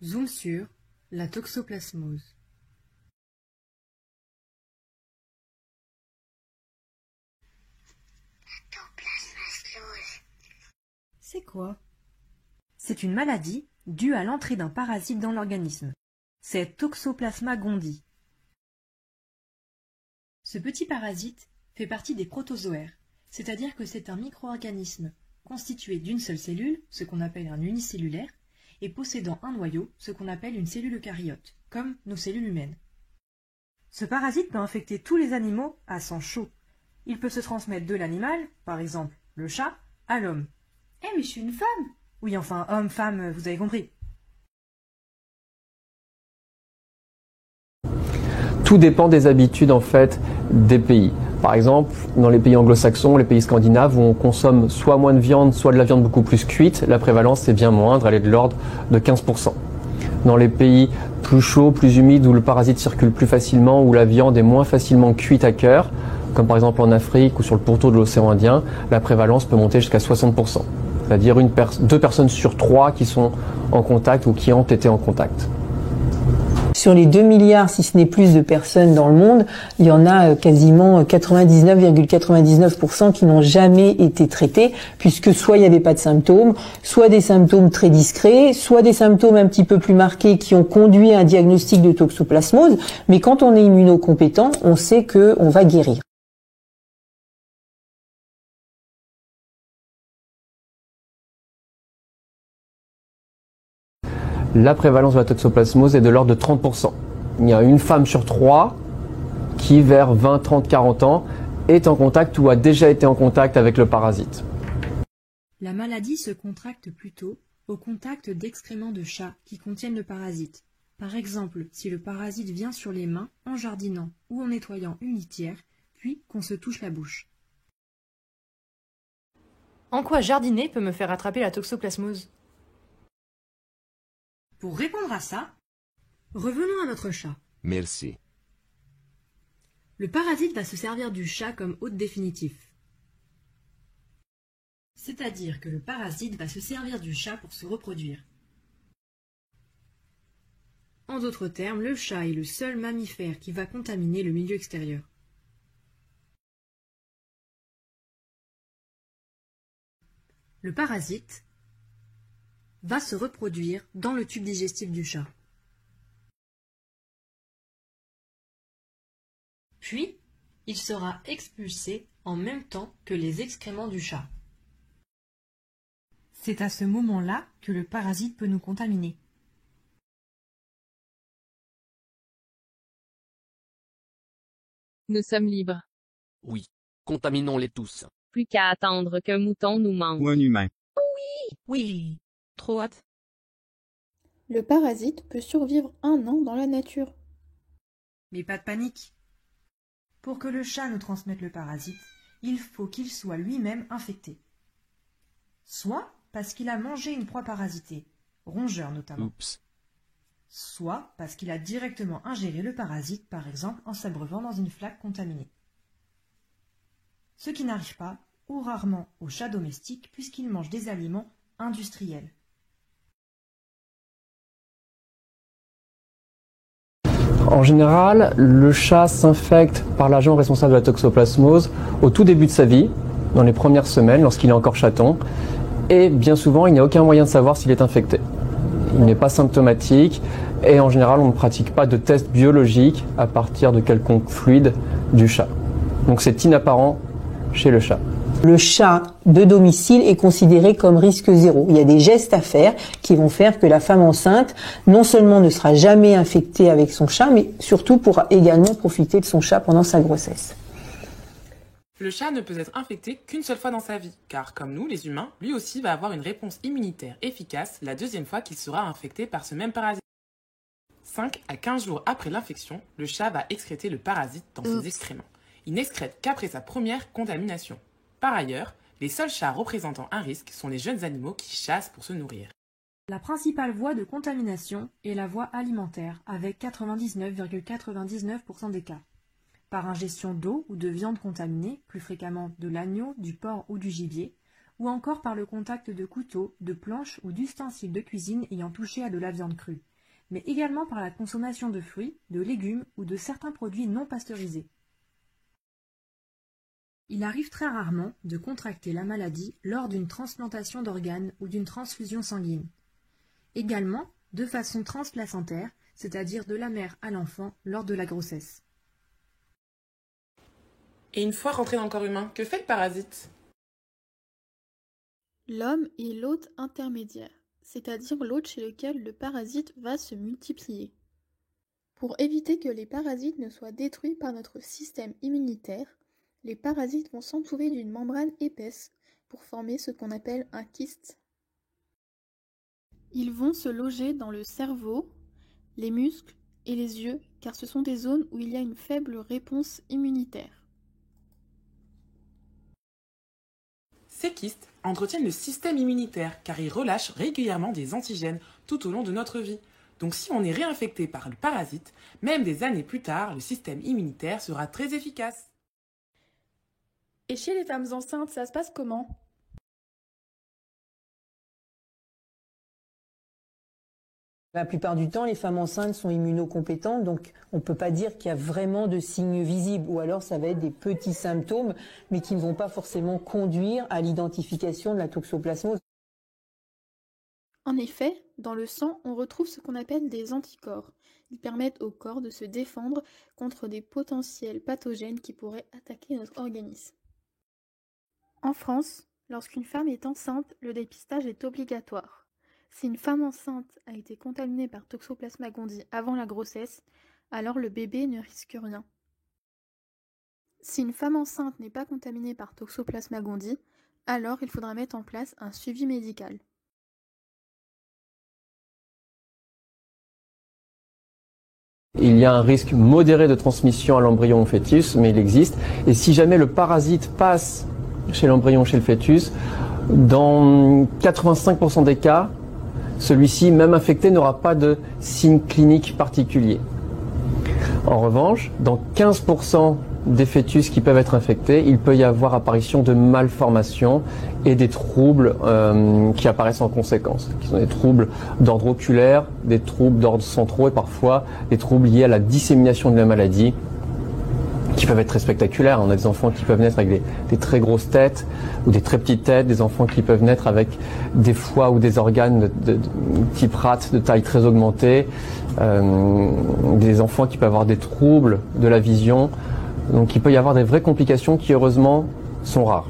Zoom sur la toxoplasmose. C'est quoi? C'est une maladie due à l'entrée d'un parasite dans l'organisme. C'est Toxoplasma gondii. Ce petit parasite fait partie des protozoaires, c'est-à-dire que c'est un micro-organisme constitué d'une seule cellule, ce qu'on appelle un unicellulaire, et possédant un noyau, ce qu'on appelle une cellule eucaryote, comme nos cellules humaines. Ce parasite peut infecter tous les animaux à sang chaud. Il peut se transmettre de l'animal, par exemple le chat, à l'homme. Eh mais je suis une femme! Oui, enfin, homme, femme, vous avez compris. Tout dépend des habitudes en fait des pays. Par exemple, dans les pays anglo-saxons, les pays scandinaves, où on consomme soit moins de viande, soit de la viande beaucoup plus cuite, la prévalence est bien moindre, elle est de l'ordre de 15%. Dans les pays plus chauds, plus humides, où le parasite circule plus facilement, où la viande est moins facilement cuite à cœur, comme par exemple en Afrique ou sur le pourtour de l'océan Indien, la prévalence peut monter jusqu'à 60%. C'est-à-dire 2 personnes sur 3 qui sont en contact ou qui ont été en contact. Sur les 2 milliards, si ce n'est plus de personnes dans le monde, il y en a quasiment 99,99% qui n'ont jamais été traités, puisque soit il n'y avait pas de symptômes, soit des symptômes très discrets, soit des symptômes un petit peu plus marqués qui ont conduit à un diagnostic de toxoplasmose. Mais quand on est immunocompétent, on sait qu'on va guérir. La prévalence de la toxoplasmose est de l'ordre de 30%. Il y a une femme sur 3 qui, vers 20, 30, 40 ans, est en contact ou a déjà été en contact avec le parasite. La maladie se contracte plutôt au contact d'excréments de chats qui contiennent le parasite. Par exemple, si le parasite vient sur les mains en jardinant ou en nettoyant une litière, puis qu'on se touche la bouche. En quoi jardiner peut me faire attraper la toxoplasmose? Pour répondre à ça, revenons à notre chat. Merci. Le parasite va se servir du chat comme hôte définitif. C'est-à-dire que le parasite va se servir du chat pour se reproduire. En d'autres termes, le chat est le seul mammifère qui va contaminer le milieu extérieur. Le parasite va se reproduire dans le tube digestif du chat. Puis, il sera expulsé en même temps que les excréments du chat. C'est à ce moment-là que le parasite peut nous contaminer. Nous sommes libres. Oui. Contaminons-les tous. Plus qu'à attendre qu'un mouton nous mange. Ou un humain. Oui, trop hâte. Le parasite peut survivre 1 an dans la nature. Mais pas de panique. Pour que le chat nous transmette le parasite, il faut qu'il soit lui-même infecté. Soit parce qu'il a mangé une proie parasitée, rongeur notamment. Oups. Soit parce qu'il a directement ingéré le parasite, par exemple en s'abreuvant dans une flaque contaminée. Ce qui n'arrive pas, ou rarement, aux chats domestiques puisqu'ils mangent des aliments industriels. En général, le chat s'infecte par l'agent responsable de la toxoplasmose au tout début de sa vie, dans les premières semaines, lorsqu'il est encore chaton, et bien souvent, il n'y a aucun moyen de savoir s'il est infecté. Il n'est pas symptomatique, et en général, on ne pratique pas de test biologique à partir de quelconque fluide du chat. Donc c'est inapparent chez le chat. Le chat de domicile est considéré comme risque zéro. Il y a des gestes à faire qui vont faire que la femme enceinte, non seulement ne sera jamais infectée avec son chat, mais surtout pourra également profiter de son chat pendant sa grossesse. Le chat ne peut être infecté qu'une seule fois dans sa vie, car comme nous, les humains, lui aussi va avoir une réponse immunitaire efficace la deuxième fois qu'il sera infecté par ce même parasite. 5 à 15 jours après l'infection, le chat va excréter le parasite dans ses excréments. Il n'excrète qu'après sa première contamination. Par ailleurs, les seuls chats représentant un risque sont les jeunes animaux qui chassent pour se nourrir. La principale voie de contamination est la voie alimentaire, avec 99,99% des cas. Par ingestion d'eau ou de viande contaminée, plus fréquemment de l'agneau, du porc ou du gibier, ou encore par le contact de couteaux, de planches ou d'ustensiles de cuisine ayant touché à de la viande crue, mais également par la consommation de fruits, de légumes ou de certains produits non pasteurisés. Il arrive très rarement de contracter la maladie lors d'une transplantation d'organes ou d'une transfusion sanguine. Également, de façon transplacentaire, c'est-à-dire de la mère à l'enfant lors de la grossesse. Et une fois rentré dans le corps humain, que fait le parasite? L'homme est l'hôte intermédiaire, c'est-à-dire l'hôte chez lequel le parasite va se multiplier. Pour éviter que les parasites ne soient détruits par notre système immunitaire, les parasites vont s'entourer d'une membrane épaisse pour former ce qu'on appelle un kyste. Ils vont se loger dans le cerveau, les muscles et les yeux, car ce sont des zones où il y a une faible réponse immunitaire. Ces kystes entretiennent le système immunitaire car ils relâchent régulièrement des antigènes tout au long de notre vie. Donc si on est réinfecté par le parasite, même des années plus tard, le système immunitaire sera très efficace. Et chez les femmes enceintes, ça se passe comment? La plupart du temps, les femmes enceintes sont immunocompétentes, donc on ne peut pas dire qu'il y a vraiment de signes visibles, ou alors ça va être des petits symptômes, mais qui ne vont pas forcément conduire à l'identification de la toxoplasmose. En effet, dans le sang, on retrouve ce qu'on appelle des anticorps. Ils permettent au corps de se défendre contre des potentiels pathogènes qui pourraient attaquer notre organisme. En France, lorsqu'une femme est enceinte, le dépistage est obligatoire. Si une femme enceinte a été contaminée par Toxoplasma gondii avant la grossesse, alors le bébé ne risque rien. Si une femme enceinte n'est pas contaminée par Toxoplasma gondii, alors il faudra mettre en place un suivi médical. Il y a un risque modéré de transmission à l'embryon ou au fœtus, mais il existe. Et si jamais le parasite passe chez l'embryon ou chez le fœtus, dans 85% des cas, celui-ci, même infecté, n'aura pas de signes cliniques particuliers. En revanche, dans 15% des fœtus qui peuvent être infectés, il peut y avoir apparition de malformations et des troubles qui apparaissent en conséquence, qui sont des troubles d'ordre oculaire, des troubles d'ordre centraux et parfois des troubles liés à la dissémination de la maladie, qui peuvent être très spectaculaires. On a des enfants qui peuvent naître avec des très grosses têtes ou des très petites têtes, des enfants qui peuvent naître avec des foies ou des organes de type rate de taille très augmentée, des enfants qui peuvent avoir des troubles de la vision. Donc il peut y avoir des vraies complications qui heureusement sont rares.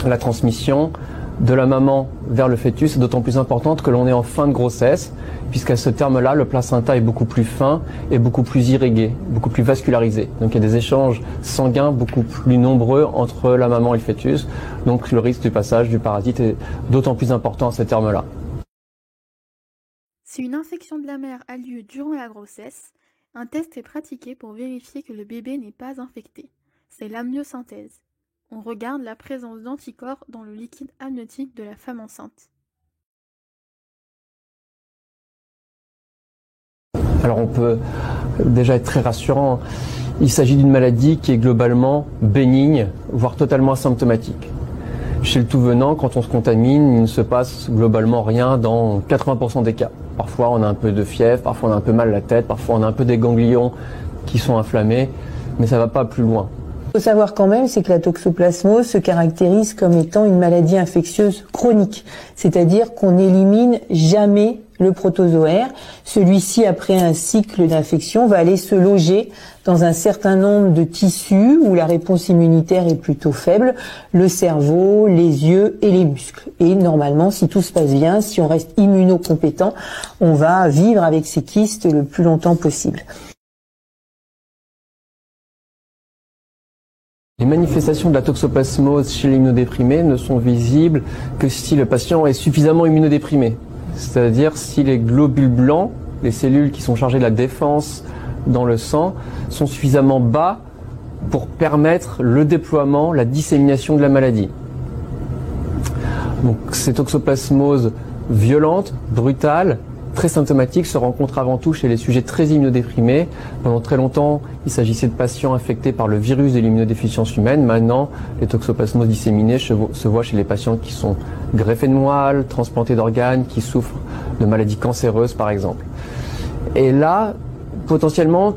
La transmission de la maman vers le fœtus est d'autant plus importante que l'on est en fin de grossesse, puisqu'à ce terme-là, le placenta est beaucoup plus fin et beaucoup plus irrigué, beaucoup plus vascularisé. Donc il y a des échanges sanguins beaucoup plus nombreux entre la maman et le fœtus. Donc le risque du passage du parasite est d'autant plus important à ce terme-là. Si une infection de la mère a lieu durant la grossesse, un test est pratiqué pour vérifier que le bébé n'est pas infecté. C'est l'amniosynthèse. On regarde la présence d'anticorps dans le liquide amniotique de la femme enceinte. Alors on peut déjà être très rassurant. Il s'agit d'une maladie qui est globalement bénigne, voire totalement asymptomatique. Chez le tout venant, quand on se contamine, il ne se passe globalement rien dans 80% des cas. Parfois on a un peu de fièvre, parfois on a un peu mal à la tête, parfois on a un peu des ganglions qui sont inflammés, mais ça ne va pas plus loin. Ce qu'il faut savoir quand même, c'est que la toxoplasmose se caractérise comme étant une maladie infectieuse chronique, c'est-à-dire qu'on n'élimine jamais le protozoaire. Celui-ci, après un cycle d'infection, va aller se loger dans un certain nombre de tissus où la réponse immunitaire est plutôt faible, le cerveau, les yeux et les muscles. Et normalement, si tout se passe bien, si on reste immunocompétent, on va vivre avec ces kystes le plus longtemps possible. Les manifestations de la toxoplasmose chez l'immunodéprimé ne sont visibles que si le patient est suffisamment immunodéprimé. C'est-à-dire si les globules blancs, les cellules qui sont chargées de la défense dans le sang, sont suffisamment bas pour permettre le déploiement, la dissémination de la maladie. Donc ces toxoplasmoses violentes, brutales, très symptomatique se rencontre avant tout chez les sujets très immunodéprimés. Pendant très longtemps, il s'agissait de patients infectés par le virus de l'immunodéficience humaine. Maintenant, les toxoplasmoses disséminées se voient chez les patients qui sont greffés de moelle, transplantés d'organes, qui souffrent de maladies cancéreuses par exemple. Et là, potentiellement,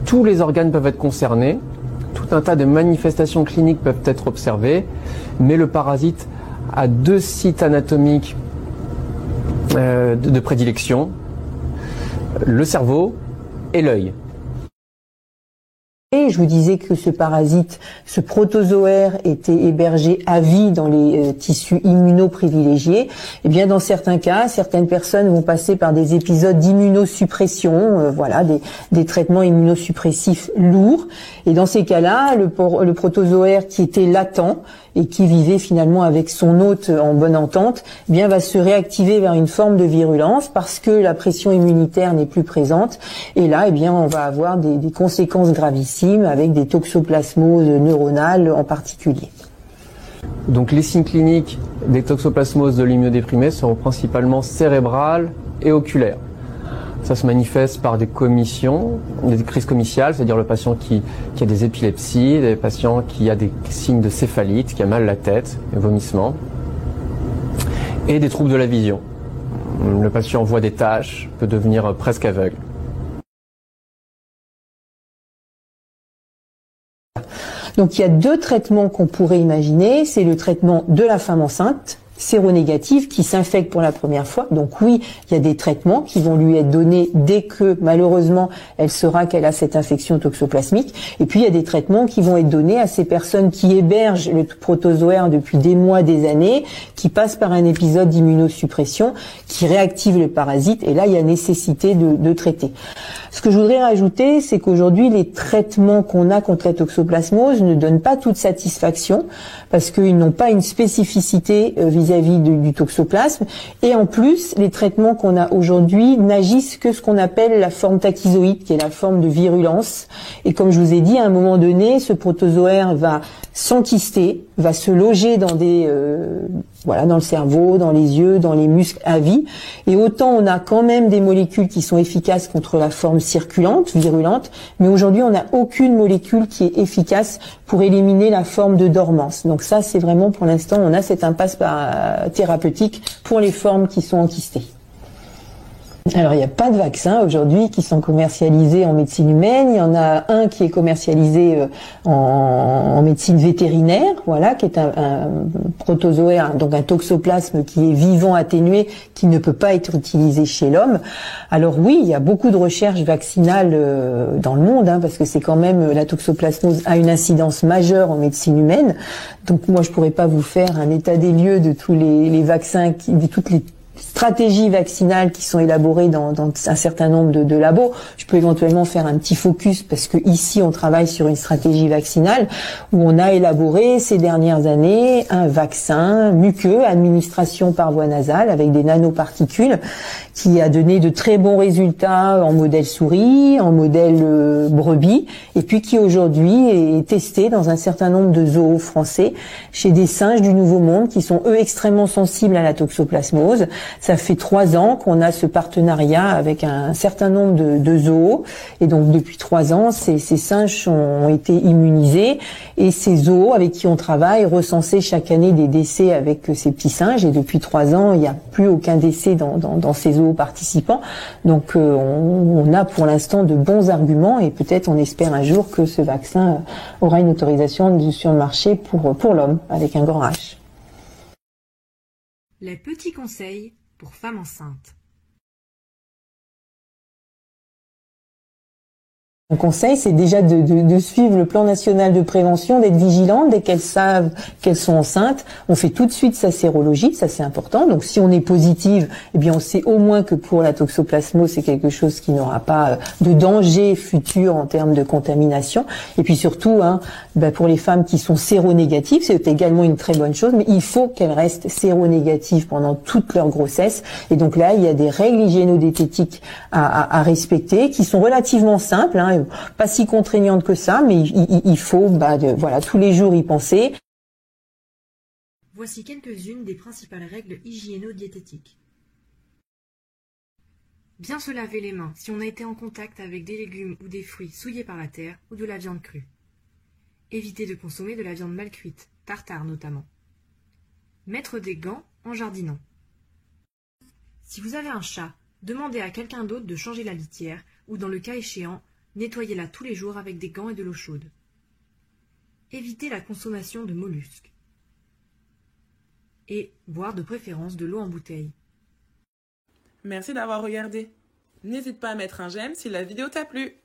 tous les organes peuvent être concernés, tout un tas de manifestations cliniques peuvent être observées, mais le parasite a 2 sites anatomiques de prédilection, le cerveau et l'œil. Et je vous disais que ce parasite, ce protozoaire, était hébergé à vie dans les tissus immunoprivilégiés. Eh bien, dans certains cas, certaines personnes vont passer par des épisodes d'immunosuppression, voilà, des traitements immunosuppressifs lourds. Et dans ces cas-là, le protozoaire qui était latent et qui vivait finalement avec son hôte en bonne entente, eh bien, va se réactiver vers une forme de virulence parce que la pression immunitaire n'est plus présente. Et là, eh bien, on va avoir des conséquences gravissimes avec des toxoplasmoses neuronales en particulier. Donc les signes cliniques des toxoplasmoses de l'immunodéprimé seront principalement cérébrales et oculaires. Ça se manifeste par des commissions, des crises commitiales, c'est-à-dire le patient qui a des épilepsies, des patients qui a des signes de céphalite, qui a mal à la tête, des vomissements, et des troubles de la vision. Le patient voit des taches, peut devenir presque aveugle. Donc il y a 2 traitements qu'on pourrait imaginer, c'est le traitement de la femme enceinte, séronégative, qui s'infecte pour la première fois. Donc oui, il y a des traitements qui vont lui être donnés dès que malheureusement elle saura qu'elle a cette infection toxoplasmique. Et puis il y a des traitements qui vont être donnés à ces personnes qui hébergent le protozoaire depuis des mois, des années, qui passent par un épisode d'immunosuppression, qui réactive le parasite. Et là, il y a nécessité de traiter. Ce que je voudrais rajouter, c'est qu'aujourd'hui, les traitements qu'on a contre la toxoplasmose ne donnent pas toute satisfaction parce qu'ils n'ont pas une spécificité vis-à-vis du toxoplasme. Et en plus, les traitements qu'on a aujourd'hui n'agissent que ce qu'on appelle la forme tachyzoïde, qui est la forme de virulence. Et comme je vous ai dit, à un moment donné, ce protozoaire va s'enquister, va se loger dans dans le cerveau, dans les yeux, dans les muscles à vie. Et autant on a quand même des molécules qui sont efficaces contre la forme circulante, virulente, mais aujourd'hui on n'a aucune molécule qui est efficace pour éliminer la forme de dormance. Donc ça, c'est vraiment pour l'instant, on a cette impasse thérapeutique pour les formes qui sont enquistées. Alors, il n'y a pas de vaccins aujourd'hui qui sont commercialisés en médecine humaine. Il y en a un qui est commercialisé en médecine vétérinaire, voilà, qui est un protozoaire, donc un toxoplasme qui est vivant, atténué, qui ne peut pas être utilisé chez l'homme. Alors oui, il y a beaucoup de recherches vaccinales dans le monde, parce que c'est quand même, la toxoplasmose a une incidence majeure en médecine humaine. Donc moi, je pourrais pas vous faire un état des lieux de tous les vaccins, de toutes les stratégies vaccinales qui sont élaborées dans un certain nombre de labos. Je peux éventuellement faire un petit focus parce que ici on travaille sur une stratégie vaccinale où on a élaboré ces dernières années un vaccin muqueux, administration par voie nasale avec des nanoparticules qui a donné de très bons résultats en modèle souris, en modèle brebis, et puis qui aujourd'hui est testé dans un certain nombre de zoos français chez des singes du Nouveau Monde qui sont eux extrêmement sensibles à la toxoplasmose. Ça fait 3 ans qu'on a ce partenariat avec un certain nombre de zoos, et donc depuis 3 ans, ces singes ont été immunisés, et ces zoos avec qui on travaille recensaient chaque année des décès avec ces petits singes, et depuis 3 ans, il n'y a plus aucun décès dans ces zoos participants. Donc on a pour l'instant de bons arguments, et peut-être on espère un jour que ce vaccin aura une autorisation sur le marché pour l'homme, avec un grand H. Les petits conseils pour femmes enceintes. Mon conseil, c'est déjà de suivre le plan national de prévention, d'être vigilante dès qu'elles savent qu'elles sont enceintes. On fait tout de suite sa sérologie, ça c'est important. Donc si on est positive, eh bien on sait au moins que pour la toxoplasmose, c'est quelque chose qui n'aura pas de danger futur en termes de contamination. Et puis surtout, pour les femmes qui sont séronégatives, c'est également une très bonne chose, mais il faut qu'elles restent séronégatives pendant toute leur grossesse. Et donc là, il y a des règles hygiéno-diététiques à respecter qui sont relativement simples, pas si contraignante que ça, mais il faut tous les jours y penser. Voici quelques-unes des principales règles hygiéno-diététiques. Bien se laver les mains si on a été en contact avec des légumes ou des fruits souillés par la terre ou de la viande crue. Éviter de consommer de la viande mal cuite, tartare notamment. Mettre des gants en jardinant. Si vous avez un chat, demandez à quelqu'un d'autre de changer la litière ou, dans le cas échéant, nettoyez-la tous les jours avec des gants et de l'eau chaude. Évitez la consommation de mollusques. Et boire de préférence de l'eau en bouteille. Merci d'avoir regardé. N'hésite pas à mettre un j'aime si la vidéo t'a plu.